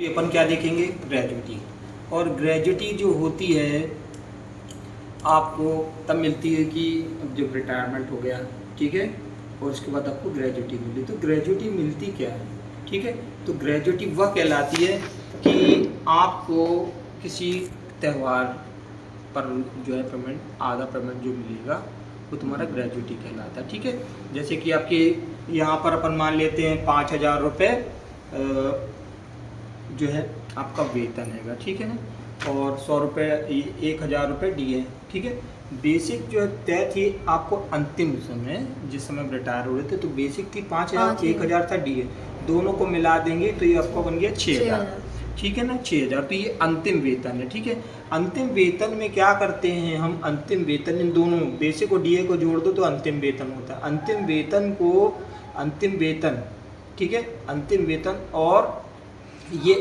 अपन क्या देखेंगे, ग्रेजुटी। और ग्रेजुटी जो होती है आपको तब मिलती है कि जब रिटायरमेंट हो गया, ठीक है, और उसके बाद आपको ग्रेजुटी मिली। तो ग्रेजुटी मिलती क्या है, ठीक है, तो ग्रेजुटी वह कहलाती है कि आपको किसी त्यौहार पर जो है पेमेंट, आधा पेमेंट जो मिलेगा वो तुम्हारा ग्रेजुटी कहलाता है, ठीक है। जैसे कि आपके यहाँ पर अपन मान लेते हैं 5,000 रुपये जो है आपका वेतन हैगा, ठीक है ना, और 100 रुपये 1,000 रुपये डी है, ठीक है। बेसिक जो है तय थी आपको अंतिम समय, जिस समय रिटायर हो रहे थे, तो बेसिक थी 5,000, 1,000 था डी है, दोनों को मिला देंगे तो ये आपको बन गया 6,000, ठीक है ना, 6,000। तो ये अंतिम वेतन है, ठीक है। अंतिम वेतन में क्या करते हैं हम, अंतिम वेतन इन दोनों बेसिक और डीए को जोड़ दो तो अंतिम वेतन होता है। अंतिम वेतन को, अंतिम वेतन, ठीक है, अंतिम वेतन और ये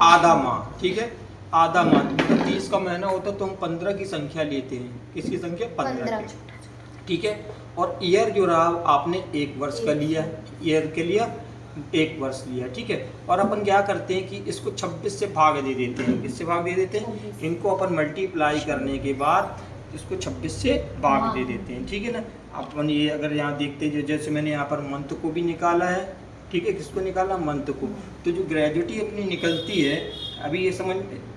आधा माह, ठीक है, आधा माह। तो 30 का महीना होता है तो हम 15 की संख्या लेते हैं, किसकी संख्या, 15 की, ठीक है। और ईयर जो रहा आपने 1 वर्ष का लिया, ईयर के लिया 1 वर्ष लिया, ठीक है। और अपन क्या करते हैं कि इसको 26 से भाग दे देते हैं, किससे भाग दे देते हैं, इनको अपन मल्टीप्लाई करने के बाद इसको 26 से भाग दे देते हैं, ठीक है ना। अपन ये अगर यहाँ देखते हैं, जैसे मैंने यहाँ पर मंथ को भी निकाला है, ठीक है, किसको निकाला, मंथ को। तो जो ग्रेजुटी अपनी निकलती है, अभी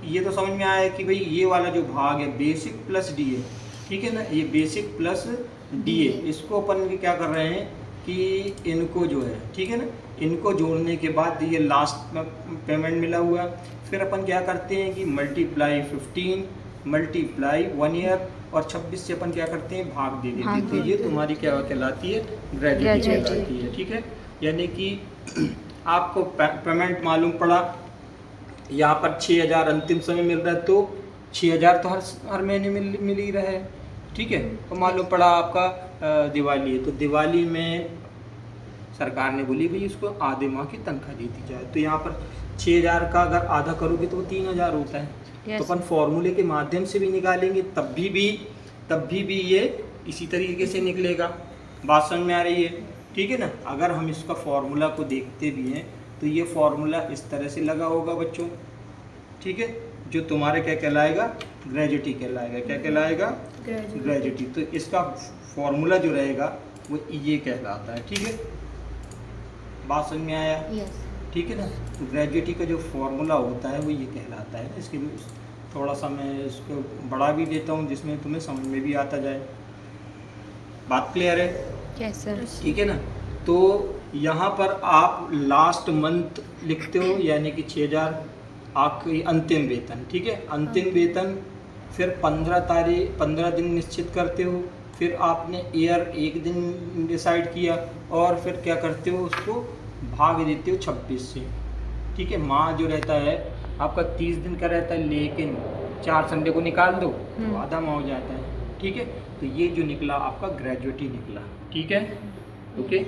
ये तो समझ में आया कि भाई ये वाला जो भाग है बेसिक प्लस डी है, ठीक है ना, ये बेसिक प्लस डी है, इसको अपन क्या कर रहे हैं कि इनको जो है, ठीक है ना, इनको जोड़ने के बाद ये लास्ट पेमेंट मिला हुआ। फिर अपन क्या करते हैं कि मल्टीप्लाई 15 मल्टीप्लाई 1 ईयर और 26 से अपन क्या करते हैं, भाग दे देते हैं। तो ये तुम्हारी क्या कहलाती है, ग्रेजुटी कहलाती है, ठीक है। यानी कि आपको पेमेंट मालूम पड़ा, यहाँ पर 6,000 अंतिम समय मिल रहा है, तो 6,000 तो हर महीने मिल ही रहा है, ठीक है। तो मालूम पड़ा आपका दिवाली है, तो दिवाली में सरकार ने बोली भाई इसको आधे माह की तनख्वाह दे दी जाए, तो यहाँ पर 6,000 का अगर आधा करोगे तो वो 3,000 होता है। तो अपन फॉर्मूले के माध्यम से भी निकालेंगे तब भी ये इसी तरीके से निकलेगा। बात समझ में आ रही है, ठीक है ना। अगर हम इसका फॉर्मूला को देखते भी हैं तो ये फॉर्मूला इस तरह से लगा होगा बच्चों, ठीक है, जो तुम्हारे क्या कहलाएगा, ग्रेजुटी कहलाएगा। क्या कहलाएगा, ग्रेजुटी। तो इसका फॉर्मूला जो रहेगा वो ये कहलाता है, ठीक है। बात समझ में आया, ठीक है ना। तो ग्रेजुटी का जो फॉर्मूला होता है वो ये कहलाता है। इसके थोड़ा सा मैं इसको बढ़ा भी देता हूँ जिसमें तुम्हें समझ में भी आता जाए। बात क्लियर है, यस सर, ठीक है ना। तो यहाँ पर आप लास्ट मंथ लिखते हो, यानी कि 6,000 आपकी अंतिम वेतन, ठीक है, अंतिम वेतन। फिर 15 दिन निश्चित करते हो, फिर आपने ईयर 1 दिन डिसाइड किया, और फिर क्या करते हो, उसको भाग देते हो 26 से, ठीक है। माह जो रहता है आपका 30 दिन का रहता है, लेकिन 4 संडे को निकाल दो तो आधा माह हो जाता है, ठीक है। तो ये जो निकला आपका ग्रेजुटी निकला, ठीक है, ओके।